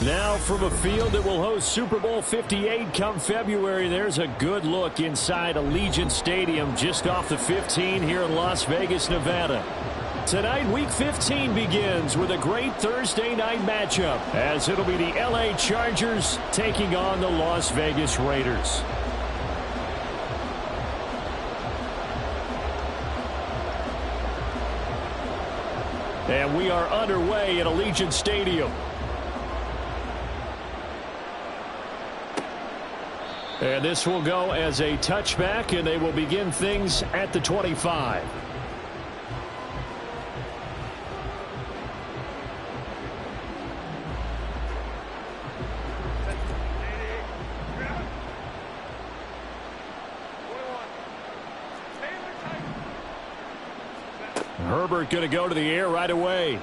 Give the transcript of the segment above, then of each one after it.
Now from a field that will host Super Bowl 58 come February, there's a good look inside Allegiant Stadium just off the 15 here in Las Vegas, Nevada. Tonight, Week 15 begins with a great Thursday night matchup, as it'll be the LA Chargers taking on the Las Vegas Raiders. And we are underway at Allegiant Stadium. And this will go as a touchback, and they will begin things at the 25. Herbert going to go to the air right away.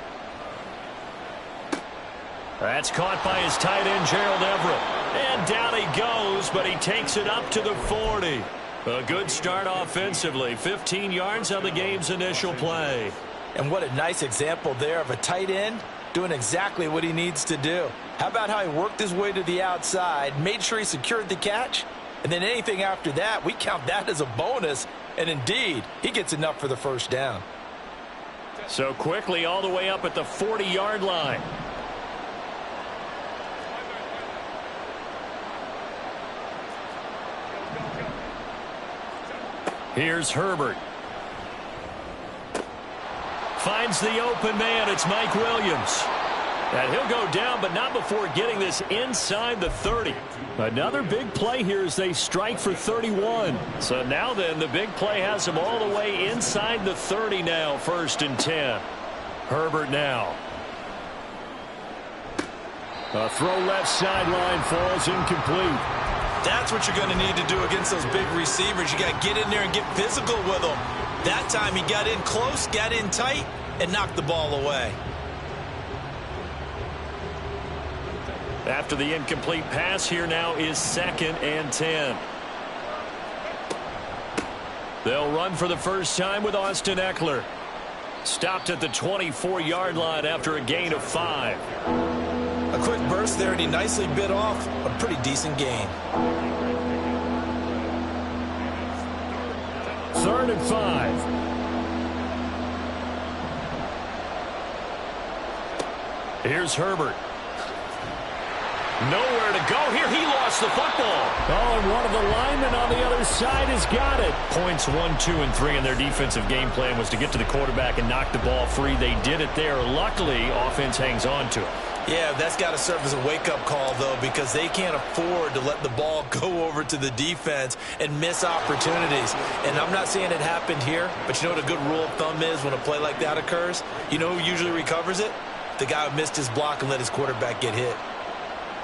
That's caught by his tight end, Gerald Everett. And down he goes, but he takes it up to the 40. A good start offensively. 15 yards on the game's initial play. And what a nice example there of a tight end doing exactly what he needs to do. How about how he worked his way to the outside, made sure he secured the catch, and then anything after that, we count that as a bonus. And indeed, he gets enough for the first down. So quickly all the way up at the 40-yard line. Here's Herbert. Finds the open man. It's Mike Williams. And he'll go down, but not before getting this inside the 30. Another big play here as they strike for 31. So now then, the big play has him all the way inside the 30 now, 1st and 10. Herbert now. A throw left sideline falls incomplete. That's what you're going to need to do against those big receivers. You got to get in there and get physical with them. That time he got in close, got in tight, and knocked the ball away. After the incomplete pass, here now is 2nd and 10. They'll run for the first time with Austin Eckler. Stopped at the 24-yard line after a gain of 5. A quick burst there, and he nicely bit off a pretty decent gain. 3rd and 5. Here's Herbert. Nowhere to go here. He lost the football. Oh, and one of the linemen on the other side has got it. Points 1, 2, and 3 in their defensive game plan was to get to the quarterback and knock the ball free. They did it there. Luckily, offense hangs on to it. Yeah, that's got to serve as a wake-up call, though, because they can't afford to let the ball go over to the defense and miss opportunities. And I'm not saying it happened here, but you know what a good rule of thumb is when a play like that occurs? You know who usually recovers it? The guy who missed his block and let his quarterback get hit.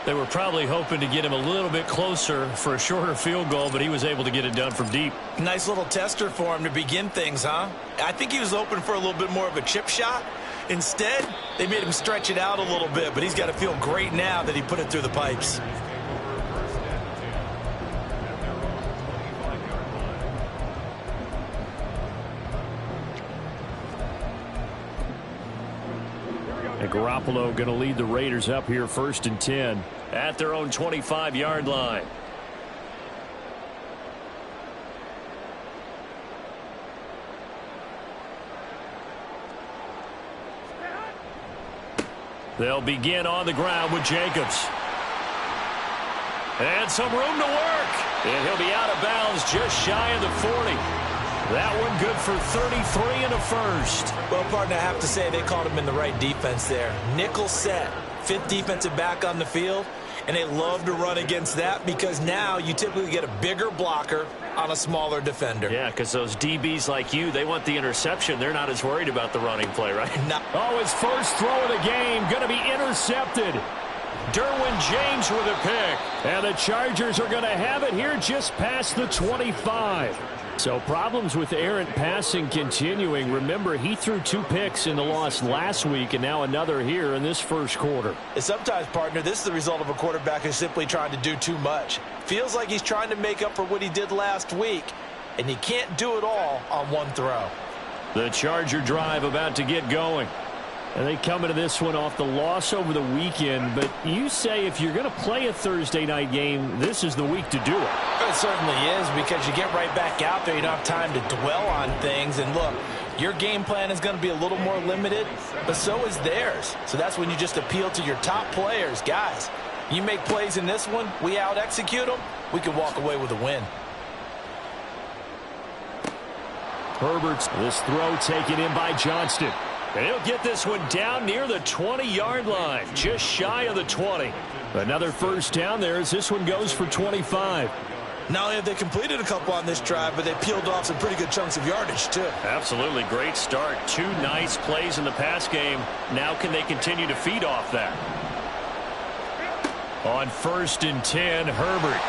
They were probably hoping to get him a little bit closer for a shorter field goal, but he was able to get it done from deep. Nice little tester for him to begin things, huh? I think he was hoping for a little bit more of a chip shot. Instead, they made him stretch it out a little bit, but he's got to feel great now that he put it through the pipes. And Garoppolo going to lead the Raiders up here 1st and 10 at their own 25-yard line. They'll begin on the ground with Jacobs. And some room to work. And he'll be out of bounds just shy of the 40. That one good for 33 and a first. Well, partner, I have to say they called him in the right defense there. Nickel set. fifth defensive back on the field, and they love to run against that because now you typically get a bigger blocker on a smaller defender. Yeah, because those DBs like you, they want the interception. They're not as worried about the running play, right? No. Oh, his first throw of the game going to be intercepted. Derwin James with a pick. And the Chargers are going to have it here just past the 25. So problems with errant passing continuing. Remember, he threw 2 picks in the loss last week and now another here in this first quarter. And sometimes, partner, this is the result of a quarterback who's simply trying to do too much. Feels like he's trying to make up for what he did last week, and he can't do it all on one throw. The Charger drive about to get going. And they come into this one off the loss over the weekend. But you say if you're going to play a Thursday night game, this is the week to do it. It certainly is, because you get right back out there. You don't have time to dwell on things. And look, your game plan is going to be a little more limited, but so is theirs. So that's when you just appeal to your top players. Guys, you make plays in this one, we out-execute them, we can walk away with a win. Herbert's this throw taken in by Johnston. And he'll get this one down near the 20-yard line, just shy of the 20. Another first down there as this one goes for 25. Not only have they completed a couple on this drive, but they peeled off some pretty good chunks of yardage, too. Absolutely. Great start. 2 nice plays in the pass game. Now can they continue to feed off that? On 1st and 10, Herbert.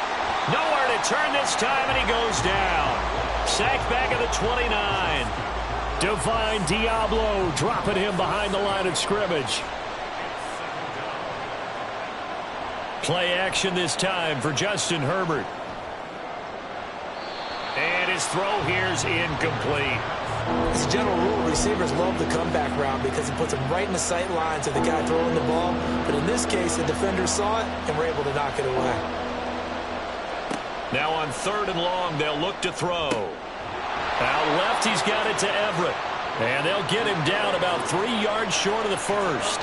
Nowhere to turn this time, and he goes down. Sacked back at the 29. Divine Diablo dropping him behind the line of scrimmage. Play action this time for Justin Herbert. And his throw here's incomplete. As a general rule, receivers love the comeback route because it puts them right in the sight lines of the guy throwing the ball. But in this case, the defender saw it and were able to knock it away. Now on 3rd and long, they'll look to throw. Out left, he's got it to Everett. And they'll get him down about 3 yards short of the first.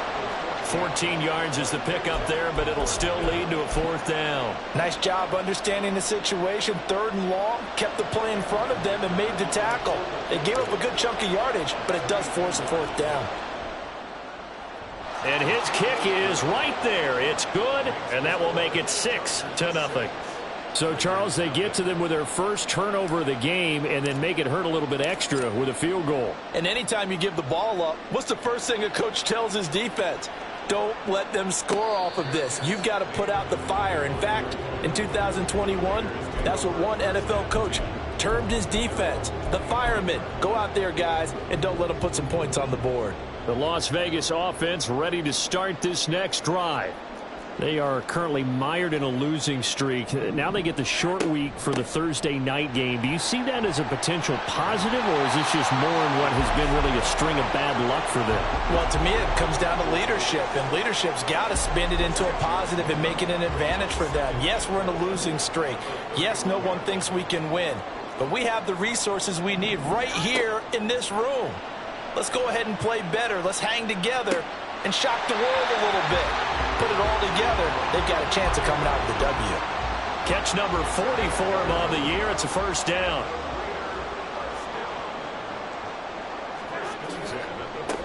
14 yards is the pickup there, but it'll still lead to a 4th down. Nice job understanding the situation. 3rd and long, kept the play in front of them and made the tackle. They gave up a good chunk of yardage, but it does force a 4th down. And his kick is right there. It's good, and that will make it 6-0. So, Charles, they get to them with their first turnover of the game and then make it hurt a little bit extra with a field goal. And anytime you give the ball up, what's the first thing a coach tells his defense? Don't let them score off of this. You've got to put out the fire. In fact, in 2021, that's what one NFL coach termed his defense. The firemen. Go out there, guys, and don't let them put some points on the board. The Las Vegas offense ready to start this next drive. They are currently mired in a losing streak. Now they get the short week for the Thursday night game. Do you see that as a potential positive, or is this just more in what has been really a string of bad luck for them? Well, to me, it comes down to leadership, and leadership's got to spin it into a positive and make it an advantage for them. Yes, we're in a losing streak. Yes, no one thinks we can win, but we have the resources we need right here in this room. Let's go ahead and play better. Let's hang together and shock the world a little bit. Put it all together, they've got a chance of coming out with the W. Catch number 40 for him on the year. It's a 1st down.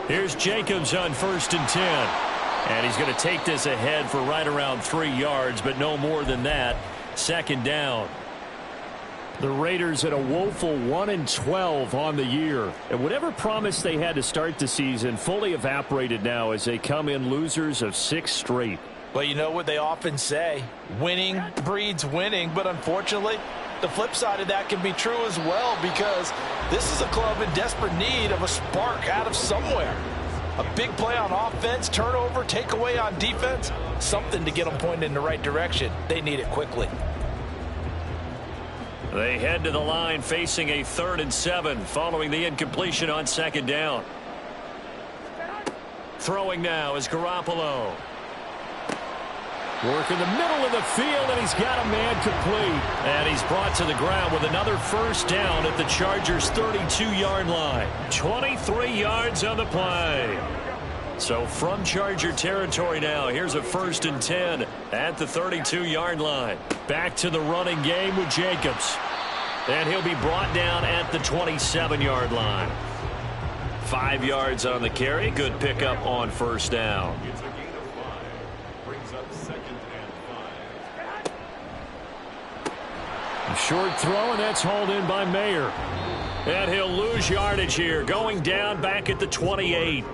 Here's Jacobs on 1st and 10. And he's going to take this ahead for right around 3 yards, but no more than that. 2nd down. The Raiders at a woeful 1-12 on the year. And whatever promise they had to start the season fully evaporated now as they come in losers of 6 straight. Well, you know what they often say, winning breeds winning, but unfortunately, the flip side of that can be true as well, because this is a club in desperate need of a spark out of somewhere. A big play on offense, turnover, takeaway on defense, something to get them pointed in the right direction. They need it quickly. They head to the line facing a 3rd and 7 following the incompletion on 2nd down. Throwing now is Garoppolo. Work in the middle of the field, and he's got a man complete. And he's brought to the ground with another 1st down at the Chargers' 32-yard line. 23 yards on the play. So from Charger territory now, here's a 1st and 10 at the 32-yard line. Back to the running game with Jacobs. And he'll be brought down at the 27-yard line. 5 yards on the carry. Good pickup on 1st down. Short throw, and that's hauled in by Mayer. And he'll lose yardage here, going down back at the 28.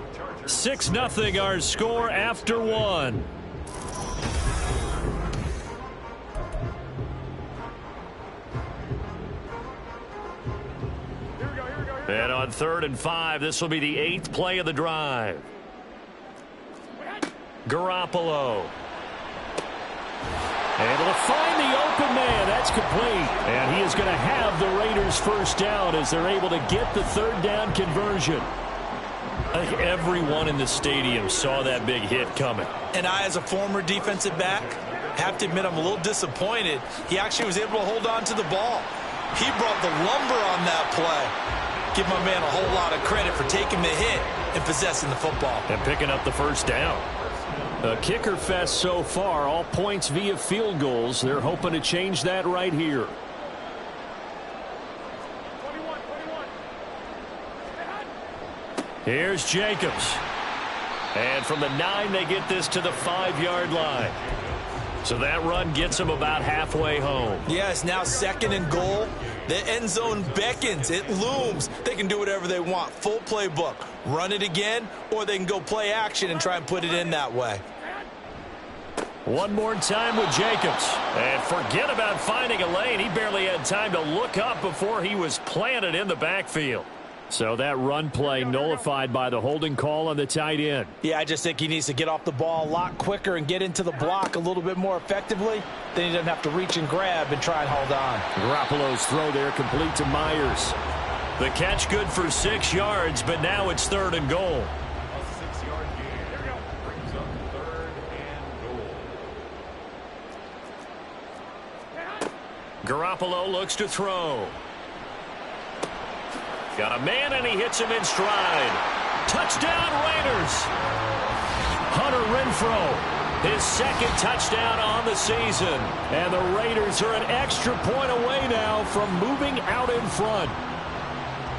6-0 our score after one. And on 3rd and 5, this will be the 8th play of the drive. Garoppolo. Able to find the open man. That's complete. And he is going to have the Raiders first down as they're able to get the 3rd down conversion. I think everyone in the stadium saw that big hit coming. And I, as a former defensive back, have to admit I'm a little disappointed. He actually was able to hold on to the ball. He brought the lumber on that play. Give my man a whole lot of credit for taking the hit and possessing the football. And picking up the first down. A kicker fest so far, all points via field goals. They're hoping to change that right here. Here's Jacobs. And from the 9, they get this to the 5-yard line. So that run gets them about halfway home. Yeah, it's now 2nd and goal. The end zone beckons. It looms. They can do whatever they want. Full playbook. Run it again, or they can go play action and try and put it in that way. One more time with Jacobs. And forget about finding a lane. He barely had time to look up before he was planted in the backfield. So that run play nullified by the holding call on the tight end. Yeah, I just think he needs to get off the ball a lot quicker and get into the block a little bit more effectively. Then he doesn't have to reach and grab and try and hold on. Garoppolo's throw there complete to Myers. The catch good for 6 yards, but now it's 3rd and goal. A 6-yard gain. Brings up 3rd and goal. Garoppolo looks to throw. Got a man, and he hits him in stride. Touchdown, Raiders. Hunter Renfrow, his 2nd touchdown on the season. And the Raiders are an extra point away now from moving out in front.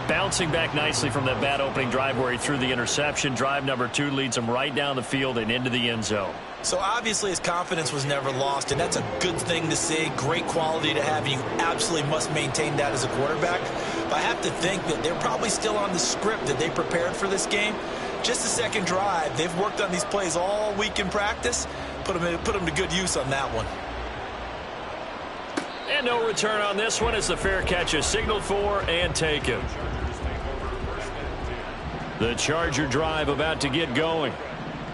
Bouncing back nicely from that bad opening drive where he threw the interception. Drive number 2 leads him right down the field and into the end zone. So obviously his confidence was never lost, and that's a good thing to see. Great quality to have. You absolutely must maintain that as a quarterback. But I have to think that they're probably still on the script that they prepared for this game. Just the 2nd drive. They've worked on these plays all week in practice. Put them to good use on that one. And no return on this one as the fair catch is signaled for and taken. The Charger drive about to get going.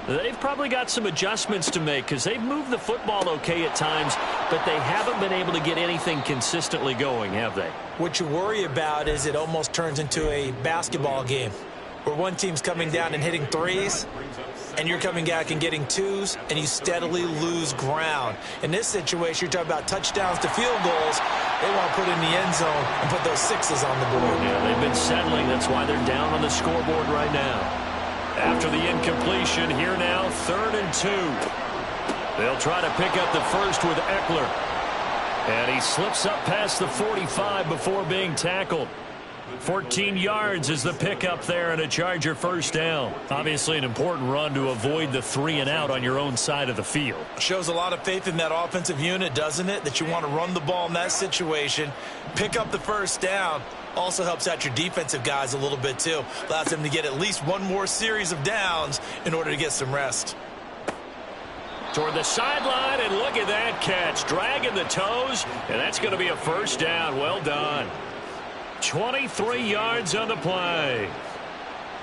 They've probably got some adjustments to make because they've moved the football okay at times, but they haven't been able to get anything consistently going, have they? What you worry about is it almost turns into a basketball game where one team's coming down and hitting 3s, and you're coming back and getting 2s, and you steadily lose ground. In this situation, you're talking about touchdowns to field goals. They want to put in the end zone and put those 6s on the board. Yeah, they've been settling. That's why they're down on the scoreboard right now. After the incompletion, here now, 3rd and 2. They'll try to pick up the first with Eckler. And he slips up past the 45 before being tackled. 14 yards is the pickup there and a Charger first down. Obviously an important run to avoid the 3 and out on your own side of the field. Shows a lot of faith in that offensive unit, doesn't it? That you want to run the ball in that situation. Pick up the first down. Also helps out your defensive guys a little bit too. Allows them to get at least one more series of downs in order to get some rest. Toward the sideline, and look at that catch. Dragging the toes, and that's going to be a first down. Well done. 23 yards on the play.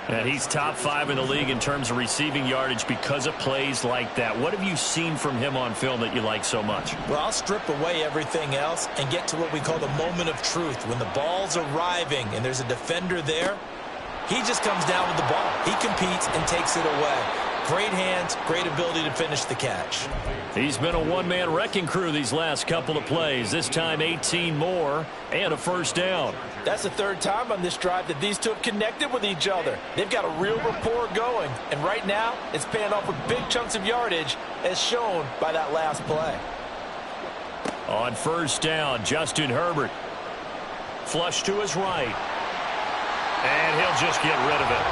And he's top 5 in the league in terms of receiving yardage because of plays like that. What have you seen from him on film that you like so much? Well, I'll strip away everything else and get to what we call the moment of truth. When the ball's arriving and there's a defender there, he just comes down with the ball. He competes and takes it away. Great hands, great ability to finish the catch. He's been a one-man wrecking crew these last couple of plays. This time 18 more and a first down. That's the 3rd time on this drive that these two have connected with each other. They've got a real rapport going. And right now, it's paying off with big chunks of yardage as shown by that last play. On first down, Justin Herbert. Flush to his right. And he'll just get rid of it.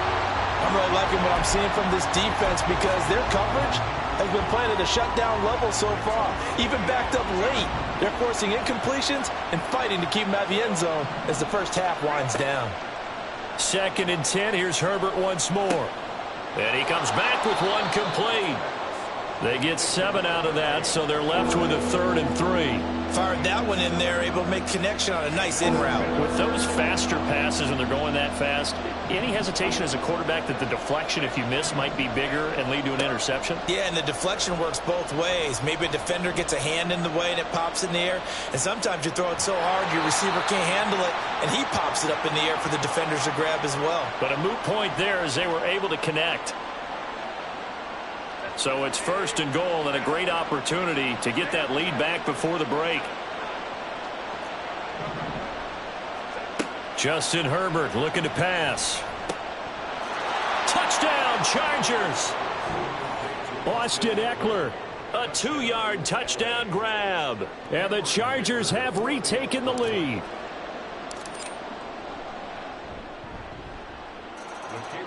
I'm really liking what I'm seeing from this defense because their coverage has been playing at a shutdown level so far. Even backed up late, they're forcing incompletions and fighting to keep them out of the end zone as the first half winds down. 2nd and 10. Here's Herbert once more. And he comes back with one complete. They get 7 out of that, so they're left with a 3rd and 3. Fired that one in there, able to make connection on a nice in route. With those faster passes and they're going that fast, any hesitation as a quarterback that the deflection, if you miss, might be bigger and lead to an interception? Yeah, and the deflection works both ways. Maybe a defender gets a hand in the way and it pops in the air. And sometimes you throw it so hard your receiver can't handle it, and he pops it up in the air for the defenders to grab as well. But a moot point there as they were able to connect. So it's 1st and goal and a great opportunity to get that lead back before the break. Justin Herbert looking to pass. Touchdown, Chargers. Austin Eckler, a 2-yard touchdown grab. And the Chargers have retaken the lead.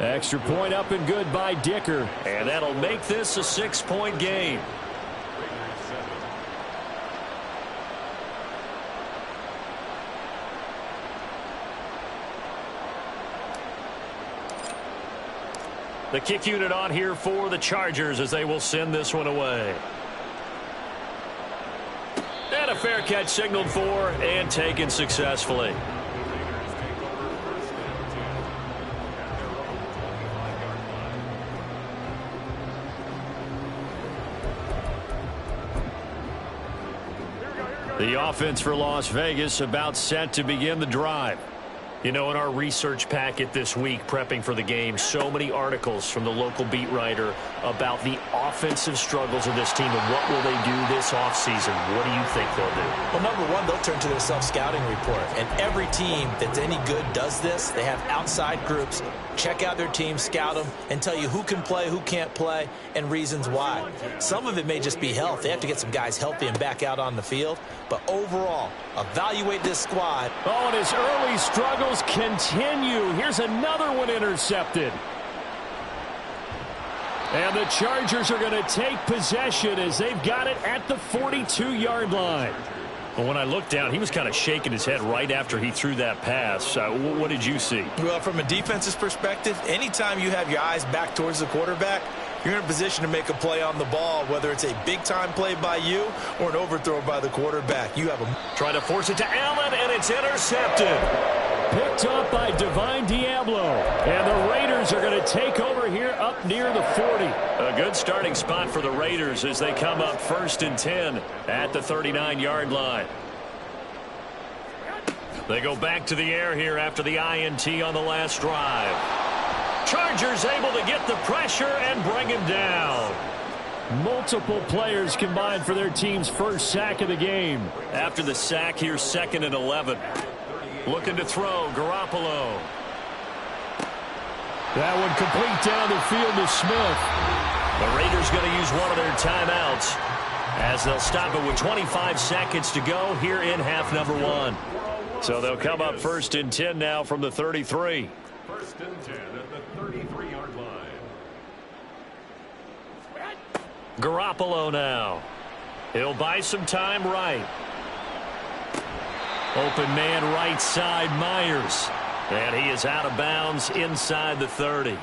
Extra point up and good by Dicker. And that'll make this a 6-point game. The kick unit on here for the Chargers as they will send this one away. And a fair catch signaled for and taken successfully. The offense for Las Vegas about set to begin the drive. You know, in our research packet this week, prepping for the game, so many articles from the local beat writer about the offensive struggles of this team and what will they do this offseason. What do you think they'll do? Well, number one, they'll turn to their self-scouting report. And every team that's any good does this. They have outside groups. Check out their team, scout them, and tell you who can play, who can't play, and reasons why. Some of it may just be health. They have to get some guys healthy and back out on the field. But overall, evaluate this squad. Oh, and his early struggles continue. Here's another one intercepted. And the Chargers are going to take possession as they've got it at the 42-yard line. Well, when I looked down, he was kind of shaking his head right after he threw that pass. What did you see? Well, from a defense's perspective, anytime you have your eyes back towards the quarterback, you're in a position to make a play on the ball, whether it's a big-time play by you or an overthrow by the quarterback. You have a... Trying to force it to Allen, and it's intercepted. Picked up by Divine Diablo. And the Raiders are going to take over here up near the 40. A good starting spot for the Raiders as they come up 1st and 10 at the 39-yard line. They go back to the air here after the INT on the last drive. Chargers able to get the pressure and bring him down. Multiple players combined for their team's first sack of the game. After the sack, here's 2nd and 11. Looking to throw, Garoppolo. That one complete down the field to Smith. The Raiders going to use one of their timeouts as they'll stop it with 25 seconds to go here in half number 1. So they'll come up 1st and 10 now from the 33. 1st and 10 at the 33-yard line. Garoppolo now. He'll buy some time right. Open man right side, Myers. And he is out of bounds inside the 30.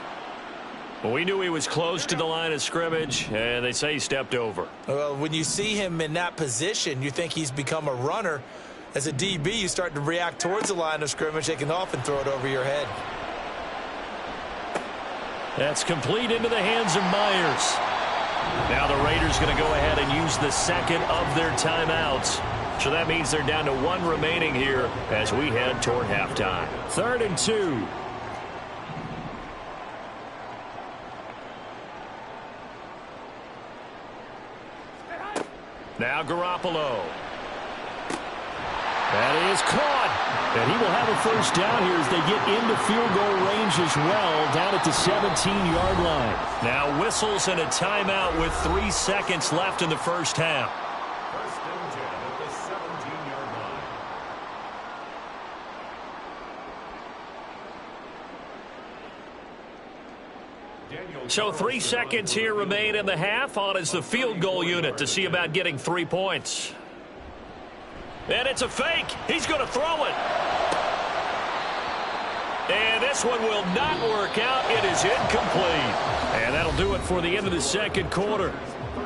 Well, we knew he was close to the line of scrimmage, and they say he stepped over. Well, when you see him in that position, you think he's become a runner. As a DB, you start to react towards the line of scrimmage. They can often throw it over your head. That's complete into the hands of Myers. Now the Raiders going to go ahead and use the 2nd of their timeouts. So that means they're down to 1 remaining here as we head toward halftime. 3rd and 2. Now Garoppolo. That is caught. And he will have a first down here as they get into field goal range as well, down at the 17-yard line. Now whistles and a timeout with 3 seconds left in the first half. 1st and 10 at the 17-yard line. So 3 seconds here remain in the half. On is the field goal unit to see about getting 3 points. And it's a fake. He's going to throw it. And this one will not work out. It is incomplete. And that'll do it for the end of the second quarter.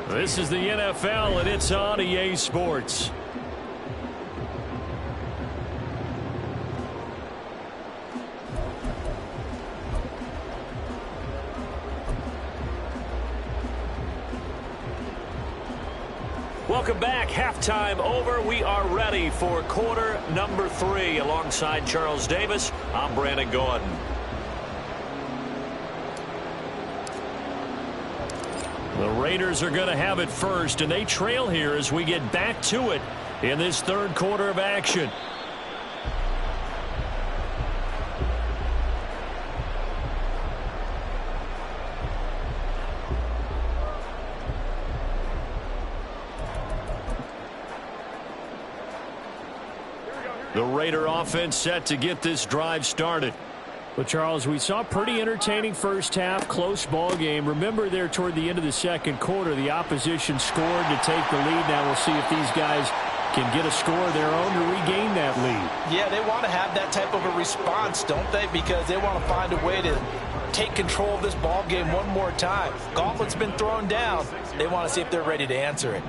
This is the NFL, and it's on EA Sports. Welcome back. Halftime over. We are ready for quarter number 3. Alongside Charles Davis, I'm Brandon Gordon. The Raiders are going to have it first, and they trail here as we get back to it in this third quarter of action. The Raider offense set to get this drive started. Well, Charles, we saw a pretty entertaining first half, close ball game. Remember there toward the end of the second quarter, the opposition scored to take the lead. Now we'll see if these guys can get a score of their own to regain that lead. Yeah, they want to have that type of a response, don't they? Because they want to find a way to take control of this ball game one more time. Gauntlet's been thrown down. They want to see if they're ready to answer it.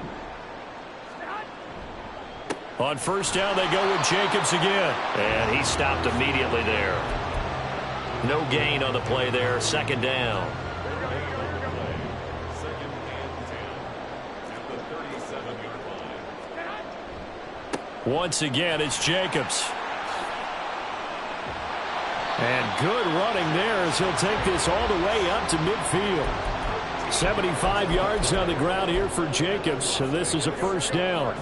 On first down, they go with Jacobs again. And he stopped immediately there. No gain on the play there. Second down. Second and 10 at the 37-yard line. Once again, it's Jacobs. And good running there as he'll take this all the way up to midfield. 75 yards on the ground here for Jacobs. So this is a first down.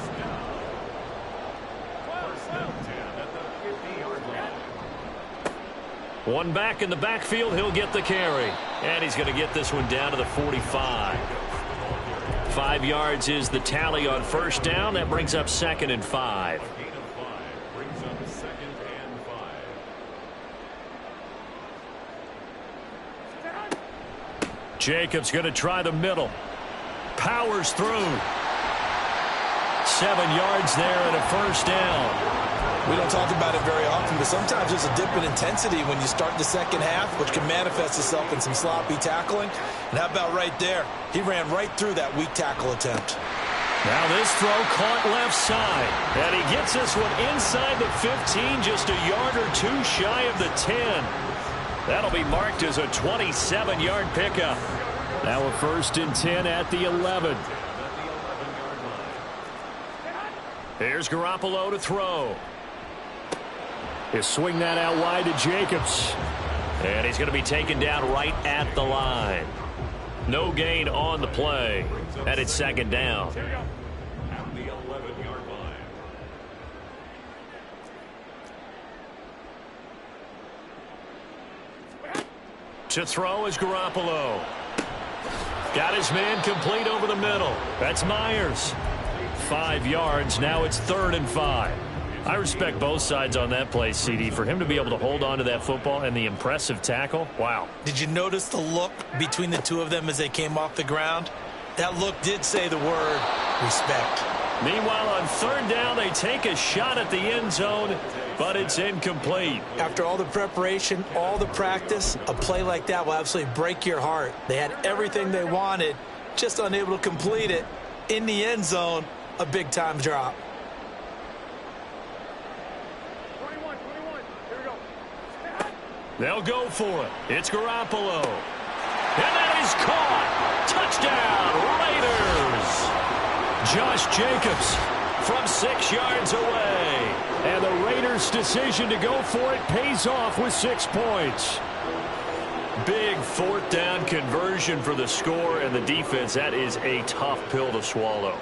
One back in the backfield, he'll get the carry. And he's going to get this one down to the 45. 5 yards is the tally on first down. That brings up second and 5. Gain of 5 brings up second and 5. Jacobs going to try the middle. Powers through. 7 yards there and a first down. We don't talk about it very often, but sometimes there's a dip in intensity when you start the second half, which can manifest itself in some sloppy tackling. And how about right there? He ran right through that weak tackle attempt. Now this throw caught left side. And he gets this one inside the 15, just a yard or two shy of the 10. That'll be marked as a 27-yard pickup. Now a first and 10 at the 11. Here's Garoppolo to throw. He'll swing that out wide to Jacobs. And he's going to be taken down right at the line. No gain on the play. And it's second down. At the 11-yard line. To throw is Garoppolo. Got his man complete over the middle. That's Myers. 5 yards. Now it's third and 5. I respect both sides on that play, CD. For him to be able to hold on to that football and the impressive tackle, wow. Did you notice the look between the two of them as they came off the ground? That look did say the word respect. Meanwhile, on third down, they take a shot at the end zone, but it's incomplete. After all the preparation, all the practice, a play like that will absolutely break your heart. They had everything they wanted, just unable to complete it. In the end zone, a big-time drop. 21, here we go. They'll go for it. It's Garoppolo. And that is caught. Touchdown, Raiders. Josh Jacobs from 6 yards away. And the Raiders' decision to go for it pays off with 6 points. Big fourth down conversion for the score and the defense. That is a tough pill to swallow.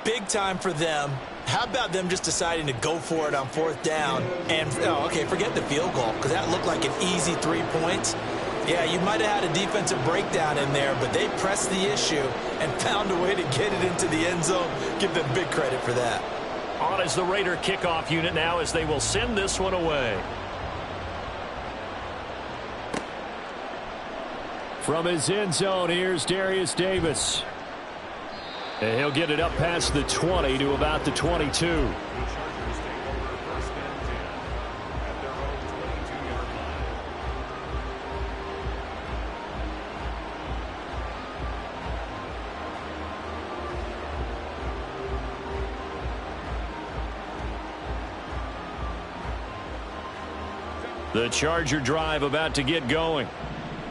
Big time for them. How about them just deciding to go for it on fourth down? And, forget the field goal, because that looked like an easy 3 points. Yeah, you might have had a defensive breakdown in there, but they pressed the issue and found a way to get it into the end zone. Give them big credit for that. On is the Raider kickoff unit now as they will send this one away. From his end zone, here's Darius Davis. And he'll get it up past the 20 to about the 22. The Charger drive about to get going.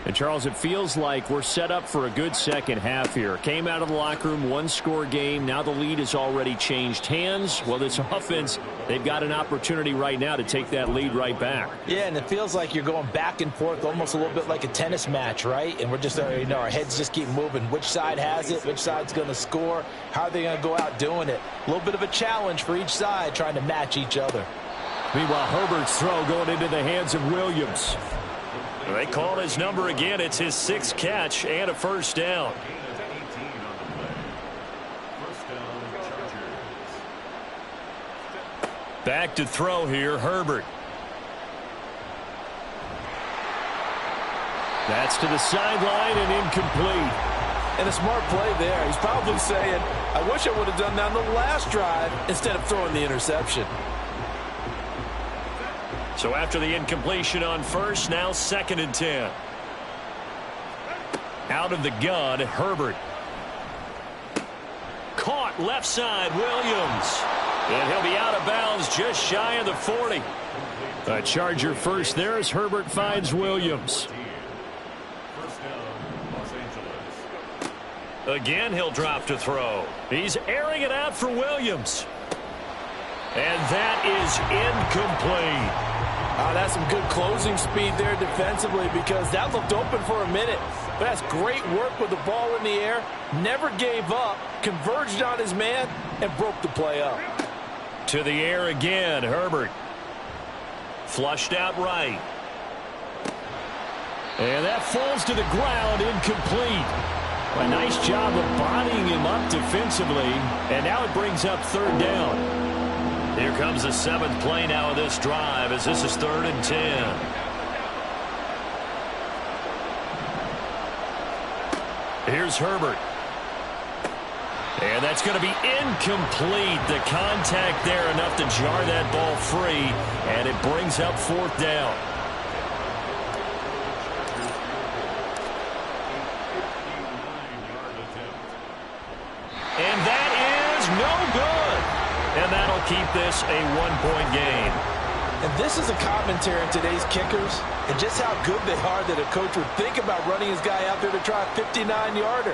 And, Charles, it feels like we're set up for a good second half here. Came out of the locker room, one-score game. Now the lead has already changed hands. Well, this offense, they've got an opportunity right now to take that lead right back. Yeah, and it feels like you're going back and forth almost a little bit like a tennis match, right? And we're just, our heads just keep moving. Which side has it? Which side's going to score? How are they going to go out doing it? A little bit of a challenge for each side trying to match each other. Meanwhile, Herbert's throw going into the hands of Williams. They call his number again. It's his 6th catch and a first down. Back to throw here, Herbert. That's to the sideline and incomplete. And a smart play there. He's probably saying, I wish I would have done that on the last drive instead of throwing the interception. So after the incompletion on first, now 2nd and 10. Out of the gun, Herbert. Caught left side, Williams. And he'll be out of bounds just shy of the 40. A Charger first there as Herbert finds Williams. Again, he'll drop to throw. He's airing it out for Williams. And that is incomplete. That's some good closing speed there defensively because that looked open for a minute. But that's great work with the ball in the air. Never gave up, converged on his man, and broke the play up. To the air again, Herbert. Flushed out right. And that falls to the ground, incomplete. A nice job of bodying him up defensively. And now it brings up 3rd down. Here comes the 7th play now of this drive as this is 3rd and 10. Here's Herbert. And that's going to be incomplete. The contact there enough to jar that ball free. And it brings up 4th down. And that is no good. And that'll keep this a 1-point game. And this is a commentary on today's kickers and just how good they are that a coach would think about running his guy out there to try a 59-yarder.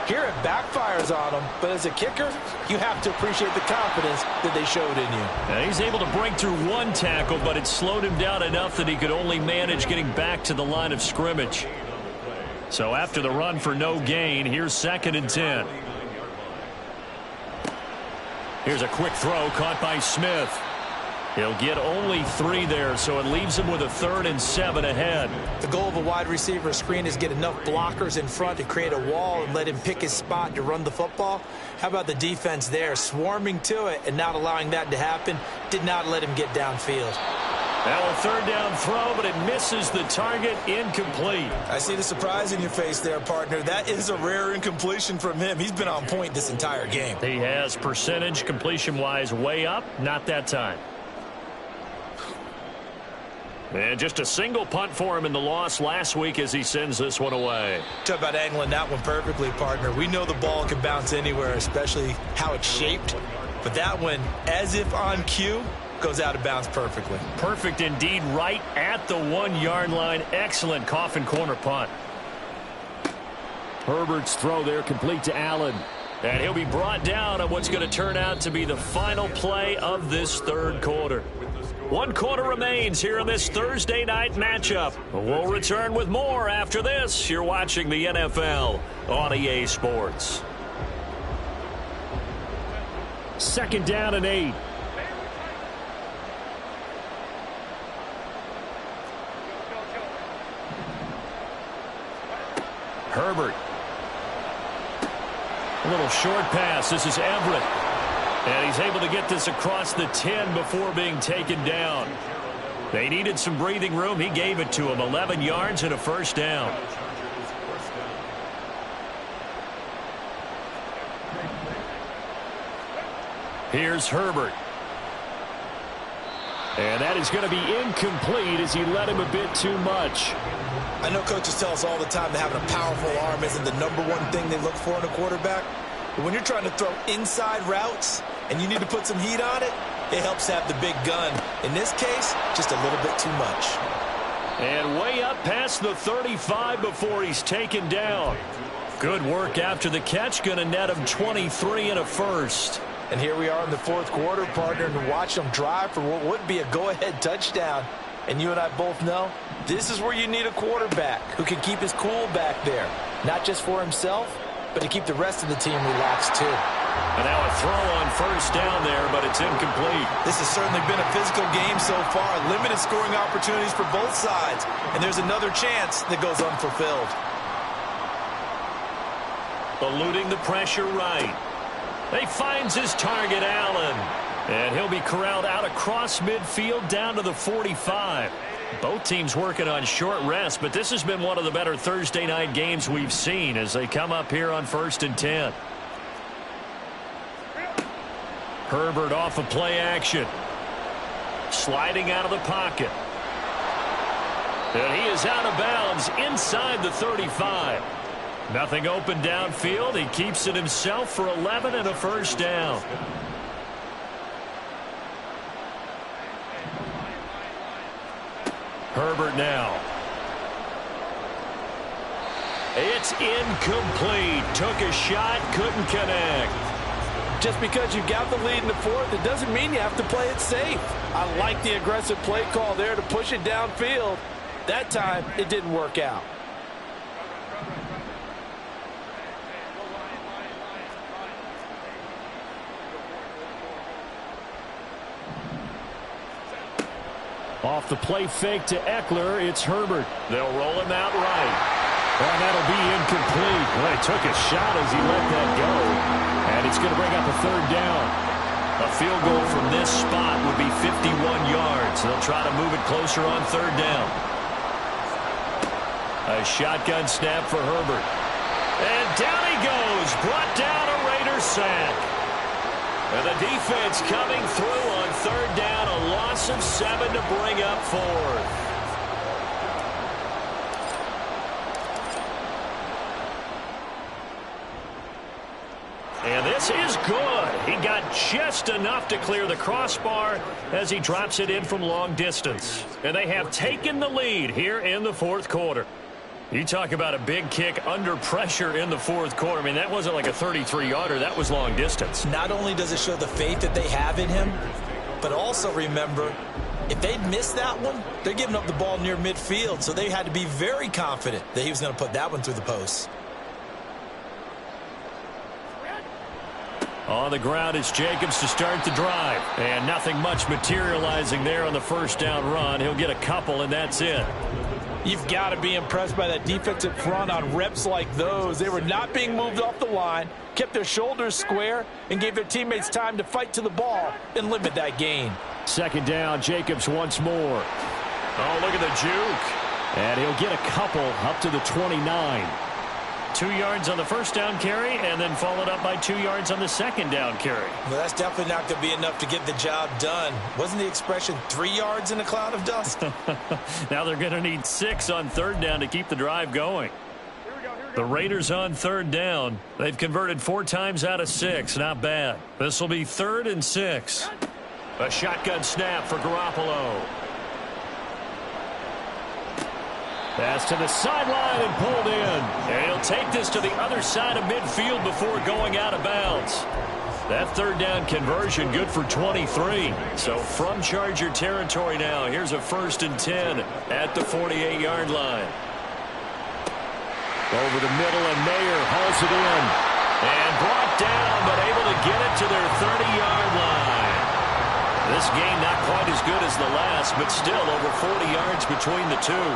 Here it backfires on him, but as a kicker, you have to appreciate the confidence that they showed in you. Now he's able to break through one tackle, but it slowed him down enough that he could only manage getting back to the line of scrimmage. So after the run for no gain, here's 2nd and 10. Here's a quick throw caught by Smith. He'll get only 3 there, so it leaves him with a 3rd and 7 ahead. The goal of a wide receiver screen is get enough blockers in front to create a wall and let him pick his spot to run the football. How about the defense there, swarming to it and not allowing that to happen? Did not let him get downfield. Now a 3rd down throw, but it misses the target, incomplete. I see the surprise in your face there, partner. That is a rare incompletion from him. He's been on point this entire game. He has percentage completion-wise way up, not that time. And just a single punt for him in the loss last week as he sends this one away. Talk about angling that one perfectly, partner. We know the ball can bounce anywhere, especially how it's shaped. But that one, as if on cue, goes out of bounds perfectly. Perfect indeed, right at the 1-yard line. Excellent coffin corner punt. Herbert's throw there complete to Allen. And he'll be brought down on what's going to turn out to be the final play of this 3rd quarter. 1 quarter remains here in this Thursday night matchup. We'll return with more after this. You're watching the NFL on EA Sports. 2nd down and 8. Herbert. A little short pass. This is Everett. And he's able to get this across the 10 before being taken down. They needed some breathing room. He gave it to him. 11 yards and a first down. Here's Herbert. And that is going to be incomplete as he led him a bit too much. I know coaches tell us all the time that having a powerful arm isn't the #1 thing they look for in a quarterback. But when you're trying to throw inside routes and you need to put some heat on it, it helps have the big gun. In this case, just a little bit too much. And way up past the 35 before he's taken down. Good work after the catch. Going to net him 23 and a first. And here we are in the fourth quarter, partner, and watch them drive for what would be a go-ahead touchdown. And you and I both know this is where you need a quarterback who can keep his cool back there. Not just for himself, but to keep the rest of the team relaxed too. And now a throw on first down there, but it's incomplete. This has certainly been a physical game so far. Limited scoring opportunities for both sides. And there's another chance that goes unfulfilled. Eluding the pressure right. He finds his target, Allen. And he'll be corralled out across midfield down to the 45. Both teams working on short rest, but this has been one of the better Thursday night games we've seen as they come up here on 1st and 10. Herbert off of play action. Sliding out of the pocket. And he is out of bounds inside the 35. Nothing open downfield. He keeps it himself for 11 and a first down. Herbert now. It's incomplete. Took a shot, couldn't connect. Just because you got the lead in the fourth, it doesn't mean you have to play it safe. I like the aggressive play call there to push it downfield. That time, it didn't work out. Off the play fake to Eckler, it's Herbert. They'll roll him out right. And that'll be incomplete. Well, he took a shot as he let that go. And it's going to bring up a third down. A field goal from this spot would be 51 yards. They'll try to move it closer on third down. A shotgun snap for Herbert. And down he goes. Brought down a Raider sack. And the defense coming through on third down. A loss of 7 to bring up fourth. And this is good. He got just enough to clear the crossbar as he drops it in from long distance. And they have taken the lead here in the fourth quarter. You talk about a big kick under pressure in the fourth quarter. I mean, that wasn't like a 33-yarder. That was long distance. Not only does it show the faith that they have in him, but also remember, if they'd missed that one, they're giving up the ball near midfield, so they had to be very confident that he was going to put that one through the post. On the ground is Jacobs to start the drive. And nothing much materializing there on the first down run. He'll get a couple, and that's it. You've got to be impressed by that defensive front on reps like those. They were not being moved off the line, kept their shoulders square, and gave their teammates time to fight to the ball and limit that gain. Second down, Jacobs once more. Oh, look at the juke. And he'll get a couple up to the 29. 2 yards on the first down carry, and then followed up by 2 yards on the second down carry. Well, that's definitely not going to be enough to get the job done. Wasn't the expression 3 yards in a cloud of dust? Now they're going to need 6 on third down to keep the drive going. The Raiders on third down. They've converted 4 times out of 6. Not bad. This will be 3rd and 6. A shotgun snap for Garoppolo. Pass to the sideline and pulled in. And he'll take this to the other side of midfield before going out of bounds. That third down conversion good for 23. So from Charger territory now, here's a 1st and 10 at the 48-yard line. Over the middle, and Mayer hauls it in. And brought down, but able to get it to their 30-yard line. This game not quite as good as the last, but still over 40 yards between the two.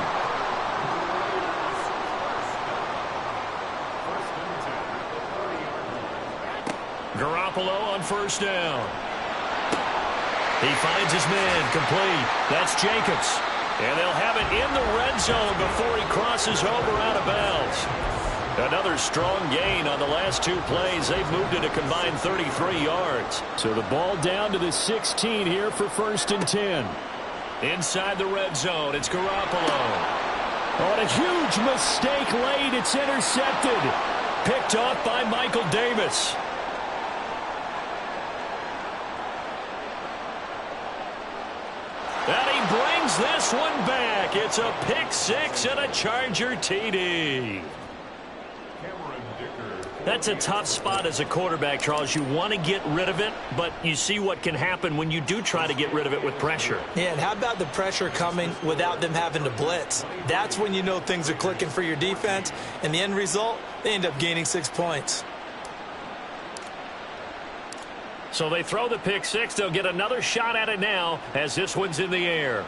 Garoppolo on first down. He finds his man, complete. That's Jacobs. And they'll have it in the red zone before he crosses over out of bounds. Another strong gain on the last 2 plays. They've moved it a combined 33 yards. So the ball down to the 16 here for 1st and 10. Inside the red zone, it's Garoppolo. On a huge mistake late, it's intercepted. Picked off by Michael Davis. And he brings this one back. It's a pick 6 and a Charger TD. That's a tough spot as a quarterback, Charles. You want to get rid of it, but you see what can happen when you do try to get rid of it with pressure. Yeah, and how about the pressure coming without them having to blitz? That's when you know things are clicking for your defense, and the end result, they end up gaining 6 points. So they throw the pick 6. They'll get another shot at it now as this one's in the air.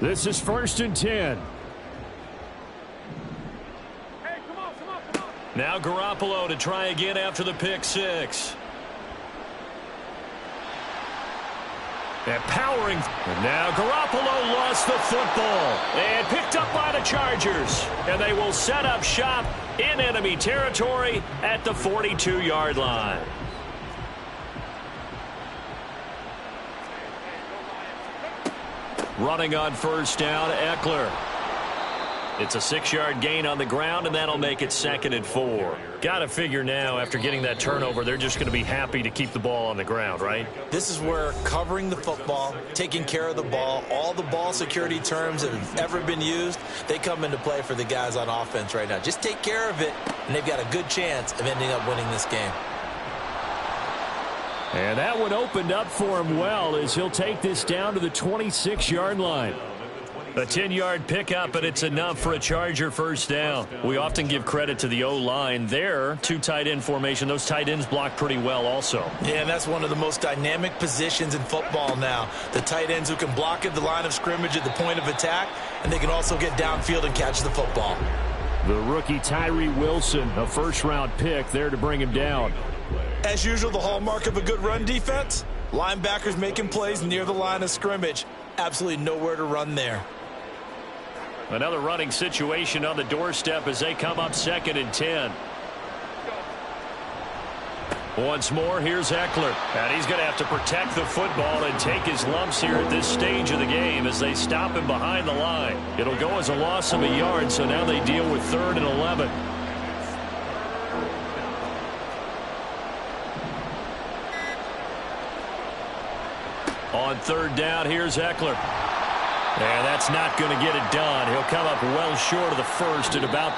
This is 1st and 10. Hey, come on. Now Garoppolo to try again after the pick 6. And powering. And now Garoppolo lost the football. And picked up by the Chargers. And they will set up shop in enemy territory at the 42-yard line. Running on 1st down, Eckler. It's a 6-yard gain on the ground, and that'll make it 2nd and 4. Got to figure now, after getting that turnover, they're just going to be happy to keep the ball on the ground, right? This is where covering the football, taking care of the ball, all the ball security terms that have ever been used, they come into play for the guys on offense right now. Just take care of it, and they've got a good chance of ending up winning this game. And that one opened up for him well as he'll take this down to the 26-yard line. A 10-yard pickup, and it's enough for a Charger 1st down. We often give credit to the O-line there. 2 tight end formation. Those tight ends block pretty well also. Yeah, and that's one of the most dynamic positions in football now. The tight ends who can block at the line of scrimmage at the point of attack, and they can also get downfield and catch the football. The rookie Tyree Wilson, a 1st-round pick there to bring him down. As usual, the hallmark of a good run defense, linebackers making plays near the line of scrimmage. Absolutely nowhere to run there. Another running situation on the doorstep as they come up 2nd and 10. Once more, here's Eckler. And he's going to have to protect the football and take his lumps here at this stage of the game as they stop him behind the line. It'll go as a loss of a yard, so now they deal with 3rd and 11. On 3rd down, here's Eckler. And that's not going to get it done. He'll come up well short of the 1st at about the